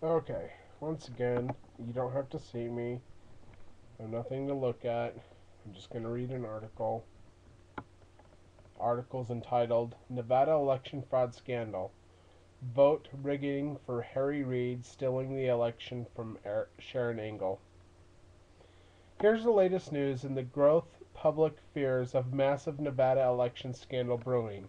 Okay, once again, you don't have to see me. I have nothing to look at. I'm just going to read an article. Article's entitled Nevada Election Fraud Scandal. Vote rigging for Harry Reid stealing the election from Sharron Engel. Here's the latest news in the growth public fears of massive Nevada election scandal brewing.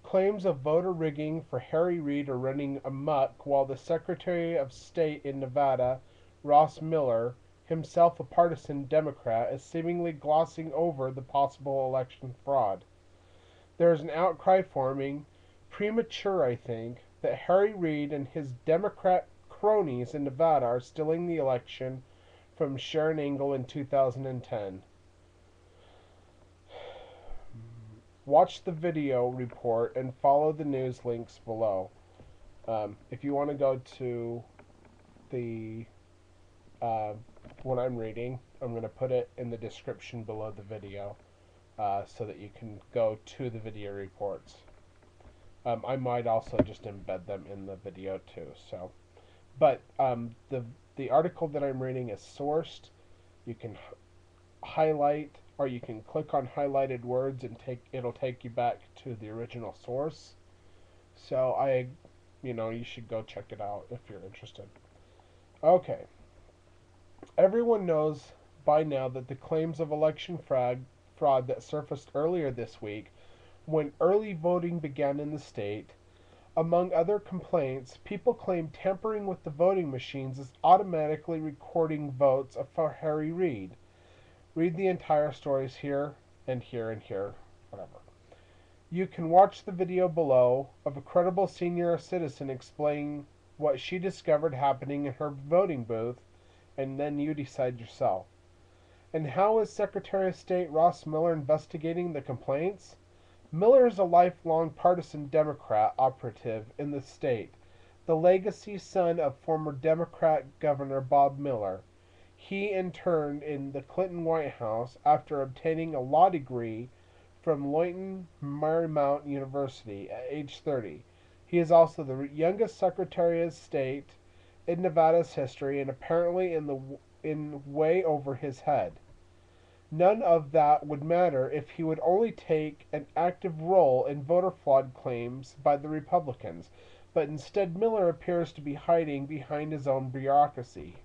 Claims of voter rigging for Harry Reid are running amok while the Secretary of State in Nevada, Ross Miller, himself a partisan Democrat, is seemingly glossing over the possible election fraud. There is an outcry forming, premature I think, that Harry Reid and his Democrat cronies in Nevada are stealing the election from Sharron Engel in 2010. Watch the video report and follow the news links below. If you want to go to the what I'm reading, I'm going to put it in the description below the video so that you can go to the video reports. I might also just embed them in the video too. But the article that I'm reading is sourced. You can highlight, or you can click on highlighted words and it'll take you back to the original source. So you should go check it out if you're interested. Okay. Everyone knows by now that the claims of election fraud that surfaced earlier this week, when early voting began in the state, among other complaints, people claim tampering with the voting machines is automatically recording votes for Harry Reid. Read the entire stories here and here and here, whatever. You can watch the video below of a credible senior citizen explaining what she discovered happening in her voting booth, and then you decide yourself. And how is Secretary of State Ross Miller investigating the complaints? Miller is a lifelong partisan Democrat operative in the state, the legacy son of former Democrat Governor Bob Miller. He interned in the Clinton White House after obtaining a law degree from Loyola Marymount University at age 30. He is also the youngest Secretary of State in Nevada's history and apparently in way over his head. None of that would matter if he would only take an active role in voter fraud claims by the Republicans, but instead Miller appears to be hiding behind his own bureaucracy.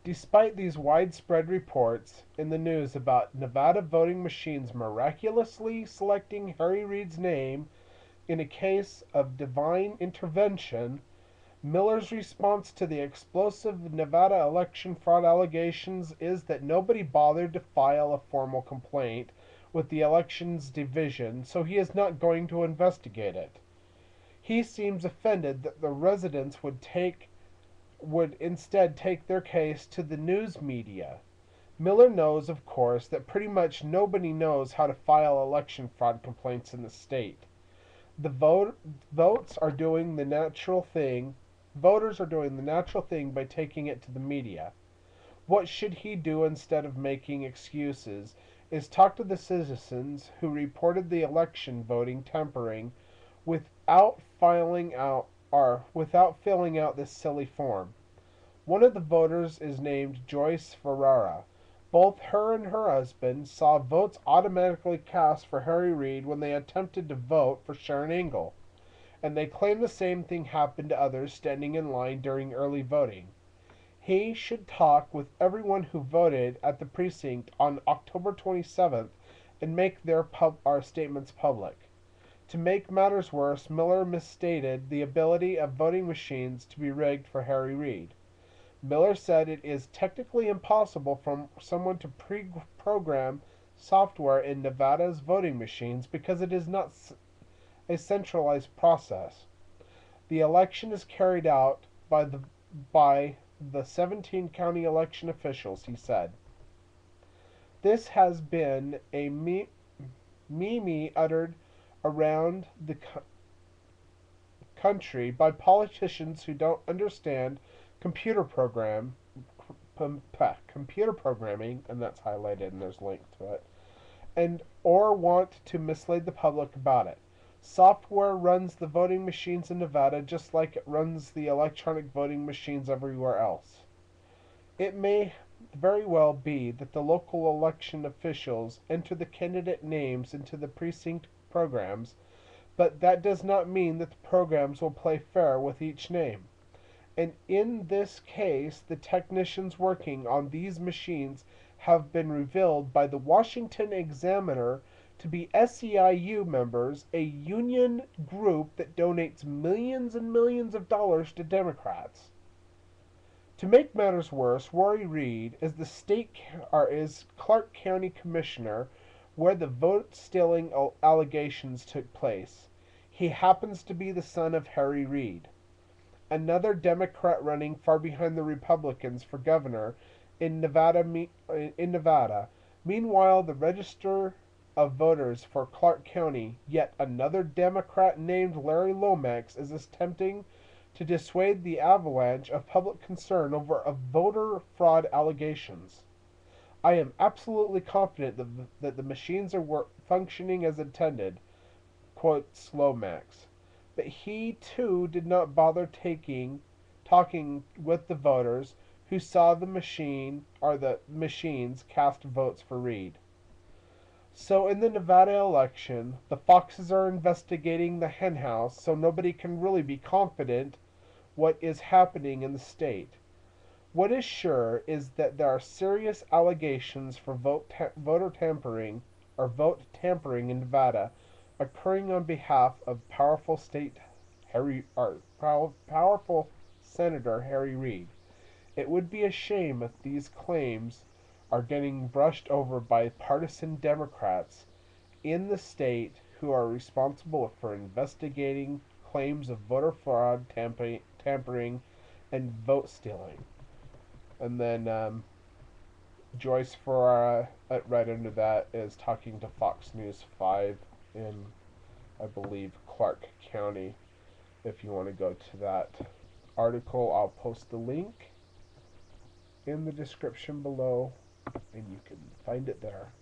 Despite these widespread reports in the news about Nevada voting machines miraculously selecting Harry Reid's name in a case of divine intervention, Miller's response to the explosive Nevada election fraud allegations is that nobody bothered to file a formal complaint with the elections division, so he is not going to investigate it. He seems offended that the residents would instead take their case to the news media. Miller knows, of course, that pretty much nobody knows how to file election fraud complaints in the state. The votes are doing the natural thing. Voters are doing the natural thing by taking it to the media. What should he do instead of making excuses is talk to the citizens who reported the election voting tampering without filling out this silly form. One of the voters is named Joyce Ferrara. Both her and her husband saw votes automatically cast for Harry Reid when they attempted to vote for Sharron Engel, and they claim the same thing happened to others standing in line during early voting. He should talk with everyone who voted at the precinct on October 27th and make our statements public. To make matters worse, Miller misstated the ability of voting machines to be rigged for Harry Reid. Miller said it is technically impossible for someone to pre-program software in Nevada's voting machines because it is not a centralized process. The election is carried out by the 17 county election officials, he said. This has been a meme uttered around the country by politicians who don't understand computer programming, and that's highlighted and there's a link to it, and or want to mislead the public about it. Software runs the voting machines in Nevada just like it runs the electronic voting machines everywhere else. It may very well be that the local election officials enter the candidate names into the precinct programs, but that does not mean that the programs will play fair with each name. And in this case, the technicians working on these machines have been revealed by the Washington Examiner to be SEIU members, a union group that donates millions and millions of dollars to Democrats. To make matters worse, Reid is Clark County Commissioner, where the vote stealing allegations took place. He happens to be the son of Harry Reid, another Democrat running far behind the Republicans for governor in Nevada. Meanwhile, the register of voters for Clark County, yet another Democrat named Larry Lomax, is attempting to dissuade the avalanche of public concern over voter fraud allegations. I am absolutely confident that the machines are functioning as intended, quotes Lomax. But he too did not bother talking with the voters who saw the machines cast votes for Reid. So in the Nevada election, the Foxes are investigating the henhouse, so nobody can really be confident what is happening in the state. What is sure is that there are serious allegations for vote tampering in Nevada, occurring on behalf of powerful Senator Harry Reid. It would be a shame if these claims are getting brushed over by partisan Democrats in the state who are responsible for investigating claims of voter fraud, tampering, and vote stealing. And then Joyce Ferrara right under that is talking to Fox News 5 in, I believe, Clark County. If you want to go to that article, I'll post the link in the description below, and you can find it there.